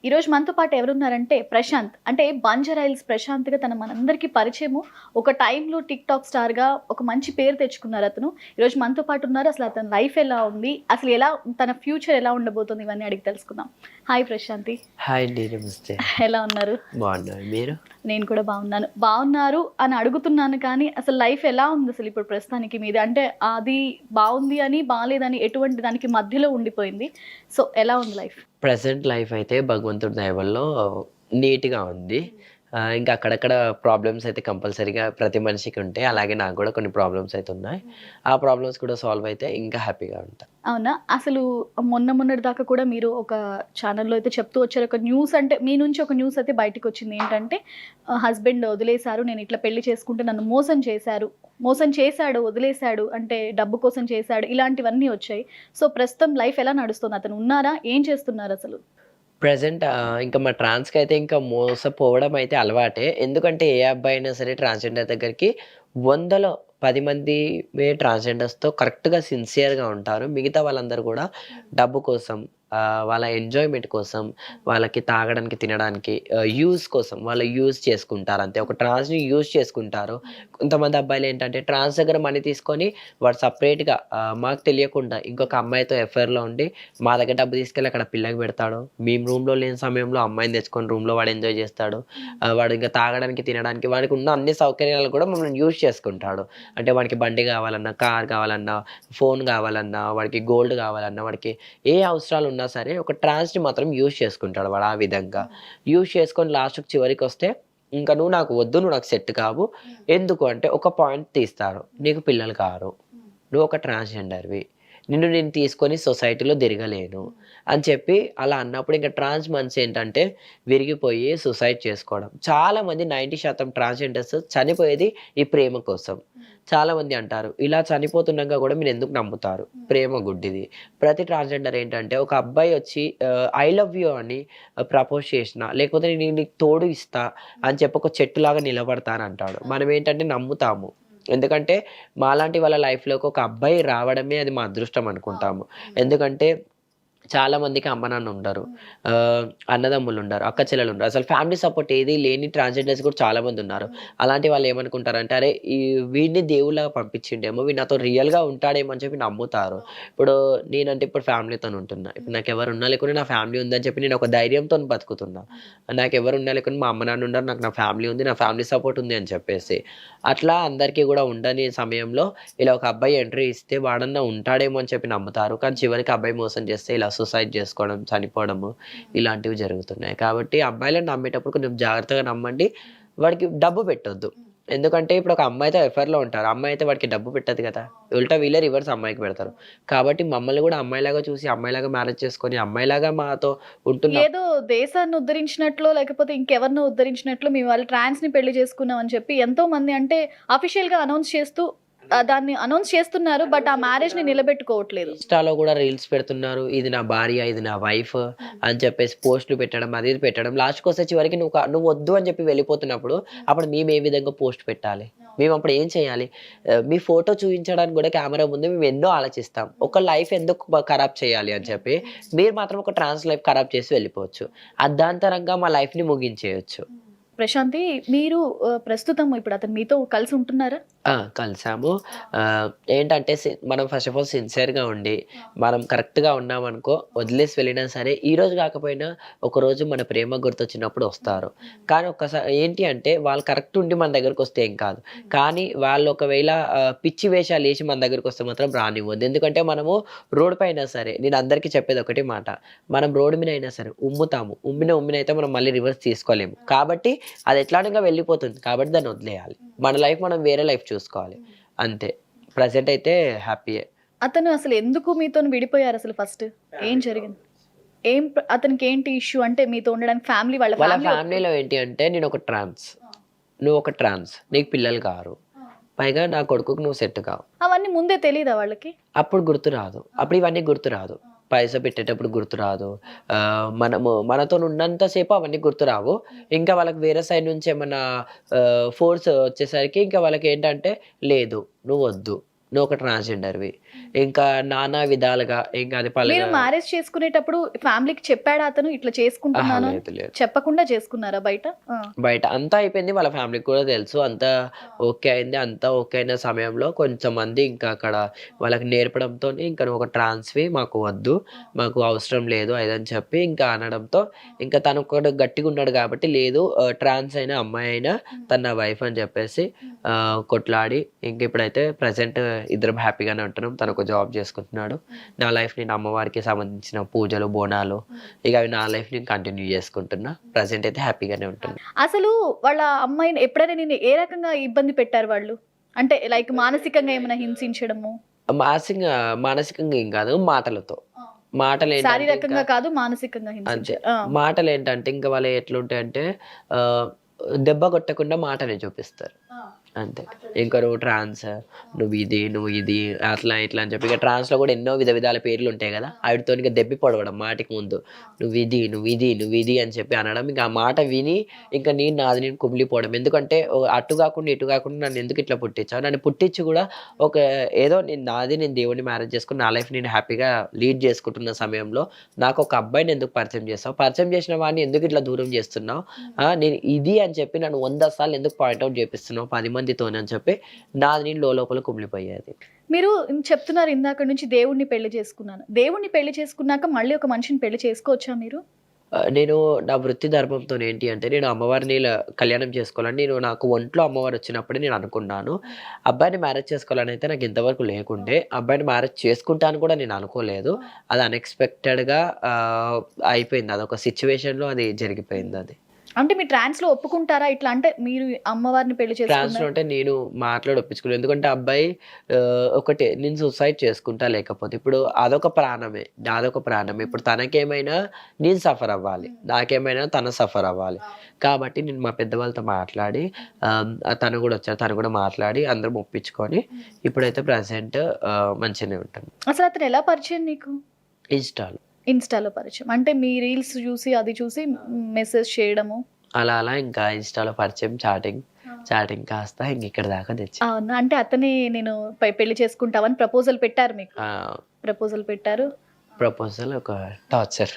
ఈరోజు మనతో పాటు ఎవరున్నారంటే ప్రశాంత్. అంటే బంజారాహిల్స్ ప్రశాంత్‌గా మనందరికీ పరిచయము. ఒక టైంలో టిక్‌టాక్ స్టార్‌గా ఒక మంచి పేరు తెచ్చుకున్నారు అతను. ఈరోజు మనతో పాటు ఉన్నారు. అసలు అతని లైఫ్ ఎలా ఉంది? అసలు తన ఫ్యూచర్ ఎలా ఉండబోతుంది? ఇవన్నీ అడిగి తెలుసుకుందాం. హాయ్ ప్రశాంతి. హాయ్ అండి. నమస్తే. ఎలా ఉన్నారు? బాగున్నాను. మీరు? నేను కూడా బాగున్నాను. బాగున్నారు అని అడుగుతున్నాను కానీ అసలు లైఫ్ ఎలా ఉంది అసలు ఇప్పుడు ప్రస్తుతానికి మీది? అంటే అది బావుంది అని, బాలేదని ఎటువంటి దానికి మధ్యలో ఉండిపోయింది. సో, ఎలా ఉంది లైఫ్? ప్రెజెంట్ లైఫ్ అయితే భగవంతుడి దయ వల్ల నీట్‌గా ఉంది. ఇంకా అక్కడక్కడ ప్రాబ్లమ్స్ అయితే కంపల్సరీగా ప్రతి మనిషికి ఉంటాయి. అలాగే నాకు కూడా కొన్ని ప్రాబ్లమ్స్ అయితే ఉన్నాయి. ఆ ప్రాబ్లమ్స్ కూడా సాల్వ్ అయితే ఇంకా హ్యాపీగా ఉంటా. అవునా? అసలు మొన్నటి దాకా కూడా మీరు ఒక ఛానెల్‌లో అయితే చెప్తూ వచ్చారు. ఒక న్యూస్ అంటే మీ నుంచి ఒక న్యూస్ అయితే బయటికొచ్చింది. ఏంటంటే హస్బెండ్ వదిలేసారు. నేను ఇట్లా పెళ్లి చేసుకుంటే నన్ను మోసం చేశారు. మోసం చేశాడు, వదిలేసాడు. అంటే డబ్బు కోసం చేశాడు. ఇలాంటివన్నీ వచ్చాయి. సో, ప్రస్తుతం లైఫ్ ఎలా నడుస్తుంది? అతను ఉన్నారా? ఏం చేస్తున్నారసలు? ప్రెజెంట్ ఇంకా మా ట్రాన్స్‌కైతే ఇంకా మోసపోవడం అయితే అలవాటే. ఎందుకంటే ఏ అబ్బాయి అయినా సరే ట్రాన్స్‌జెండర్ దగ్గరికి 100లో 10 మందివే ట్రాన్స్‌జెండర్స్‌తో కరెక్ట్‌గా సిన్సియర్‌గా ఉంటారు. మిగతా వాళ్ళందరూ కూడా డబ్బు కోసం, వాళ్ళ ఎంజాయ్‌మెంట్ కోసం, వాళ్ళకి తాగడానికి, తినడానికి యూజ్ కోసం వాళ్ళు యూజ్ చేసుకుంటారు అంతే. ఒక ట్రాన్స్‌ని యూజ్ చేసుకుంటారు. కొంతమంది అబ్బాయిలేంటంటే ట్రాన్స్ దగ్గర మనీ తీసుకొని వాడు సెపరేట్‌గా మాకు తెలియకుండా ఇంకొక అమ్మాయితో ఎఫైర్‌లో ఉండి మా దగ్గర డబ్బు తీసుకెళ్ళి అక్కడ పిల్లకి పెడతాడు. మేము రూమ్‌లో లేని సమయంలో అమ్మాయిని తెచ్చుకొని రూమ్‌లో వాడు ఎంజాయ్ చేస్తాడు. వాడు ఇంకా తాగడానికి, తినడానికి వాడికి ఉన్న అన్ని సౌకర్యాలు కూడా మమ్మల్ని యూజ్ చేసుకుంటాడు. అంటే వాడికి బండి కావాలన్నా, కార్ కావాలన్నా, ఫోన్ కావాలన్నా, వాడికి గోల్డ్ కావాలన్నా, వాడికి ఏ అవసరాలు ఉన్నా సరే ఒక ట్రాన్స్‌ని మాత్రం యూజ్ చేసుకుంటాడు వాడు ఆ విధంగా. యూజ్ చేసుకొని లాస్ట్‌కి చివరికొస్తే ఇంక నువ్వు నాకు వద్దు, నువ్వు నాకు సెట్ కావు. ఎందుకు అంటే ఒక పాయింట్ తీస్తారు. నీకు పిల్లలు కారు. నువ్వు ఒక ట్రాన్స్‌జెండర్‌వి. నిన్ను నేను తీసుకొని సొసైటీలో తిరగలేను అని చెప్పి అలా అన్నప్పుడు ఇంక ట్రాన్స్ మనిషి ఏంటంటే విరిగిపోయి సూసైడ్ చేసుకోవడం. చాలామంది 90% ట్రాన్స్‌జెండర్స్ చనిపోయేది ఈ ప్రేమ కోసం. చాలామంది అంటారు, ఇలా చనిపోతుండగా కూడా మీరెందుకు నమ్ముతారు? ప్రేమ గుడ్డిది. ప్రతి ట్రాన్స్‌జెండర్ ఏంటంటే ఒక అబ్బాయి వచ్చి ఐ లవ్ యూ అని ప్రపోజ్ చేసినా, లేకపోతే నేను నీకు తోడు ఇస్తా అని చెప్పి ఒక చెట్టులాగా నిలబడతానంటాడు. మనం ఏంటంటే నమ్ముతాము. ఎందుకంటే మాలాంటి వాళ్ళ లైఫ్‌లోకి ఒక అబ్బాయి రావడమే అది మా అదృష్టం అనుకుంటాము. ఎందుకంటే చాలా మందికి అమ్మ నాన్న ఉండరు. అన్నదమ్ములు ఉండరు. అక్క చెల్లెలు ఉండరు. అసలు ఫ్యామిలీ సపోర్ట్ ఏది లేని ట్రాన్స్‌జెండర్స్ కూడా చాలా మంది ఉన్నారు. అలాంటి వాళ్ళు ఏమనుకుంటారంటే అరే! వీడిని దేవుడిలాగా పంపించిండేమో, వీడు నాతో రియల్‌గా ఉంటాడేమో అని చెప్పి నమ్ముతారు. ఇప్పుడు నేనంటే ఇప్పుడు ఫ్యామిలీతోని ఉంటున్నా. ఇప్పుడు నాకెవరు ఉన్నా లేకున్నా నా ఫ్యామిలీ ఉందని చెప్పి నేను ఒక ధైర్యంతోని బతుకుతున్నా. నాకెవరు ఉన్నా లేకున్నా మా అమ్మ నాన్న ఉన్నారు. నాకు నా ఫ్యామిలీ ఉంది. నా ఫ్యామిలీ సపోర్ట్ ఉంది అని చెప్పేసి. అట్లా అందరికీ కూడా ఉండని సమయంలో ఇలా ఒక అబ్బాయి ఎంట్రీ ఇస్తే వాడన్నా ఉంటాడేమో అని చెప్పి నమ్ముతారు. కానీ చివరికి అబ్బాయి మోసం చేస్తే ఇలా సూసైడ్ చేసుకోవడం, చనిపోవడము ఇలాంటివి జరుగుతున్నాయి. కాబట్టి అబ్బాయిలను నమ్మేటప్పుడు కొంచెం జాగ్రత్తగా నమ్మండి. వాడికి డబ్బు పెట్టొద్దు. ఎందుకంటే ఇప్పుడు ఒక అమ్మాయితో ఎఫైర్‌లో ఉంటారు. అమ్మాయి అయితే వాడికి డబ్బు పెట్టదు కదా! ఉల్టా వీళ్ళే రివర్స్ అమ్మాయికి పెడతారు. కాబట్టి మమ్మల్ని కూడా అమ్మాయిలాగా చూసి, అమ్మాయిలాగా మ్యారేజ్ చేసుకొని, అమ్మాయిలాగా మాతో ఉంటున్న ఏదో దేశాన్ని ఉద్ధరించినట్లో, లేకపోతే ఇంకెవరినో ఉద్ధరించినట్లు మీ వాళ్ళు ట్రాన్స్‌ని పెళ్లి చేసుకున్నాం అని చెప్పి ఎంతోమంది అంటే అఫీషియల్‌గా అనౌన్స్ చేస్తూ దాన్ని అనౌన్స్ చేస్తున్నారు. బట్ ఆ మ్యారేజ్‌ని నిలబెట్టుకోవట్లేదు. ఇన్‌స్టాలో గూడా రీల్స్ పెడుతున్నారు. ఇది నా భార్య, ఇది నా వైఫ్ అని చెప్పేసి పోస్ట్‌లు పెట్టడం, అది ఇది పెట్టడం. లాస్ట్‌కొస్తే చివరికి నువ్వు వద్దు అని చెప్పి వెళ్ళిపోతున్నప్పుడు, అప్పుడు మేము ఏ విధంగా పోస్ట్ పెట్టాలి? మేమప్పుడు ఏం చేయాలి? మీ ఫోటో చూయించడానికి గూడా కెమెరా ముందు మేము ఎన్నో ఆలోచిస్తాం. ఒక లైఫ్ ఎందుకు ఖరాబ్ చేయాలి అని చెప్పి, మీరు మాత్రం ఒక ట్రాన్స్ లైఫ్ ఖరాబ్ చేసి వెళ్ళిపోవచ్చు. అర్ధాంతరంగా మా లైఫ్‌ని ముగించేయొచ్చు. ప్రశాంతి, మీరు ప్రస్తుతం ఇప్పుడు అతను మీతో కలిసి ఉంటున్నారా? కలిసాము. ఏంటంటే మనం ఫస్ట్ ఆఫ్ ఆల్ సిన్సియర్‌గా ఉండి, మనం కరెక్ట్‌గా ఉన్నామనుకో వదిలేసి వెళ్ళినా సరే, ఈరోజు కాకపోయినా ఒకరోజు మన ప్రేమ గుర్తొచ్చినప్పుడు వస్తారు. కానీ ఏంటి అంటే వాళ్ళు కరెక్ట్ ఉండి మన దగ్గరకొస్తే ఏం కాదు. కానీ వాళ్ళు ఒకవేళ పిచ్చి వేషాలేసి మన దగ్గరకొస్తే మాత్రం రానివ్వద్దు. ఎందుకంటే మనము రోడ్ పైన సరే నేను అందరికీ చెప్పేది ఒకటే మాట. మనం రోడ్ మీద అయినా సరే ఉమ్ముతాము. ఉమ్మినయితే మనం మళ్ళీ రివర్స్ తీసుకోలేము. కాబట్టి అది ఎట్లానోగా వెళ్ళిపోతుంది. కాబట్టి దాన్ని వదిలేయాలి. మన లైఫ్ మనం వేరే లైఫ్ చూసుకోవాలి. అంతే. ప్రెజెంట్ అయితే హ్యాపీయే. అతను అసలు ఎందుకు మీతోని విడిపోయారసలు ఫస్ట్? ఏం జరిగింది? అతనికేంటి ఇష్యూ అంటే మీతో ఉండడానికి వాళ్ళ వాళ్ళ ఫ్యామిలీ ఫ్యామిలీలో ఏంటి అంటే నేనొక ట్రాన్స్. నువ్వొక ట్రాన్స్. నీకు పిల్లలు కారు. పైగా నా కొడుకుకి నువ్వు సెట్ కావు. అవన్నీ ముందే తెలీదా వాళ్ళకి? అప్పుడు గుర్తురాదు. అప్పుడు ఇవన్నీ గుర్తురాదు. పైసా పెట్టేటప్పుడు గుర్తురాదు. మనతోనున్నంత సేపు అవన్నీ గుర్తురావు. ఇంకా వాళ్ళకి వేరే సైడ్ నుంచి ఏమన్నా ఫోర్స్ వచ్చేసరికి ఇంకా వాళ్ళకేంటంటే లేదు నువ్వొద్దు. నువ్వు ఒక ట్రాన్స్జెండర్వి, ఇంకా నానా విధాలుగా ఇంకా అది మీరు పలుగా మ్యారేజ్ చేసుకునేటప్పుడు ఫ్యామిలీకి చెప్పాడా అతను ఇట్లా చేసుకుంటున్నాను అని? లేదు లేదు చెప్పకుండా చేసుకున్నారా బయట? బయట అంతా అయిపోయింది. వాళ్ళ ఫ్యామిలీకి కూడా తెలుసు. అంతా ఓకే అయింది. అంతా ఓకే అయిన సమయంలో కొంతమంది ఇంకా అక్కడ వాళ్ళకి నేర్పడంతోని ఇంకా "నువ్వు ఒక ట్రాన్స్‌వి మాకు వద్దు. మాకు అవసరం లేదు" అదని చెప్పి ఇంకా అనడంతో ఇంకా తను కూడా గట్టిగున్నాడు కాబట్టి లేదు ట్రాన్స్ అయినా, అమ్మాయి అయినా తను నా వైఫ్ అని చెప్పేసి కొట్లాడి ఇంక ఇప్పుడైతే ప్రెజెంట్ ఇద్దరం హ్యాపీగానే ఉంటున్నాం. తను ఒక జాబ్ చేసుకుంటున్నాడు. నా లైఫ్ నేను అమ్మవారికి సంబంధించిన పూజలు, బోనాలు ఇక అవి నా లైఫ్ నేను కంటిన్యూ చేసుకుంటున్నా. ప్రెజెంట్ అయితే హ్యాపీగానే ఉంటున్నా. అసలు వాళ్ళ అమ్మాయిని ఎప్పుడైనా నిన్ను ఏ రకంగా ఇబ్బంది పెట్టారు వాళ్ళు? అంటే లైక్ మానసికంగా ఏమైనా హింసించడము? మానసికంగా ఏం కాదు, మాటలతో. మాటలు ఏంటంటే శారీరకంగా కాదు, మానసికంగా అంతే. హింసించారు. మాటలు ఏంటంటే ఇంకా వాళ్ళు ఎట్లుంటాయంటే దెబ్బ కొట్టకుండా మాటని చూపిస్తారు. అంతే. ఇంకా నువ్వు ట్రాన్స్, నువ్వు ఇది అట్లా ఇట్లా అని చెప్పి ఇక ట్రాన్స్‌లో కూడా ఎన్నో విధాల పేర్లు ఉంటాయి కదా! ఆవిడతోని ఇక దెప్పి పొడవడం మాటకి ముందు. నువ్వు ఇది అని చెప్పి అనడం. ఇంక ఆ మాట విని ఇంక నాది నేను కుమిలిపోవడం. ఎందుకంటే అటు కాకుండా ఇటు కాకుండా నన్ను ఎందుకు ఇట్లా పుట్టించావు? నన్ను పుట్టించి కూడా ఒక ఏదో నేను దేవుడిని మ్యారేజ్ చేసుకొని నా లైఫ్ నేను హ్యాపీగా లీడ్ చేసుకుంటున్న సమయంలో నాకు ఒక అబ్బాయిని ఎందుకు పరిచయం చేసావు? పరిచయం చేసిన వాడిని ఎందుకు ఇట్లా దూరం చేస్తున్నావు? నేను ఇది అని చెప్పి నన్ను 100 సార్లు ఎందుకు పాయింట్ ఔట్ చేపిస్తున్నావు 10 మందితోని అని చెప్పి నాది నేను లోపల కుమిలిపోయేది. మీరు చెప్తున్నారు ఇందాక నుంచి దేవుడిని పెళ్లి చేసుకున్నాను. దేవుడిని పెళ్లి చేసుకున్నాక మళ్ళీ ఒక మనిషిని పెళ్లి చేసుకోవచ్చా మీరు? నేను నా వృత్తి ధర్మంతో ఏంటి అంటే నేను అమ్మవారిని కళ్యాణం చేసుకోవాలని నాకు ఒంట్లో అమ్మవారు వచ్చినప్పుడే నేను అనుకున్నాను. అబ్బాయిని మ్యారేజ్ చేసుకోవాలని అయితే నాకు ఇంతవరకు లేకుండే. అబ్బాయిని మ్యారేజ్ చేసుకుంటాను కూడా నేను అనుకోలేదు. అది అన్‌ఎక్స్‌పెక్టెడ్‌గా అయిపోయింది. అదొక సిట్యుయేషన్‌లో అది జరిగిపోయింది అది. అంటే మీ ట్రాన్స్‌లో ఒప్పుకుంటారా? ఇట్లా అంటే మీరు అమ్మవారిని పెళ్లి ట్రాన్స్‌లో చేసుకున్నారు. అంటే నేను మాట్లాడి ఒప్పించుకోలేదు. ఎందుకంటే అబ్బాయి ఒకటే నేను సూసైడ్ చేసుకుంటా లేకపోతే ఇప్పుడు అదొక ప్రాణమే. నాదొక ప్రాణమే. ఇప్పుడు తనకేమైనా నేను సఫర్ అవ్వాలి. నాకేమైనా తను సఫర్ అవ్వాలి. కాబట్టి నేను మా పెద్దవాళ్ళతో మాట్లాడి తను కూడా వచ్చారు. తను కూడా మాట్లాడి అందరం ఒప్పించుకొని ఇప్పుడైతే ప్రెజెంట్ మంచిగానే ఉంటాను. అసలు అతను ఎలా పరిచయం నీకు? ఇన్‌స్టాలో. ఇన్‌స్టాలో పరిచయం. అంటే మీ రీల్స్ చూసి అది చూసి మెసేజ్ చేయడము. అలా ఇంకా ఇన్‌స్టాలో పరిచయం చాటింగ్ కాస్త ఇక్కడ దాకా తెచ్చింది. అవునా? అంటే అతనే నేను పెళ్లి చేసుకుంటావని ప్రపోజల్ పెట్టారు మీకు. ఆ! ప్రపోజల్ పెట్టారు. ప్రపోజల్ ఒక టార్చర్.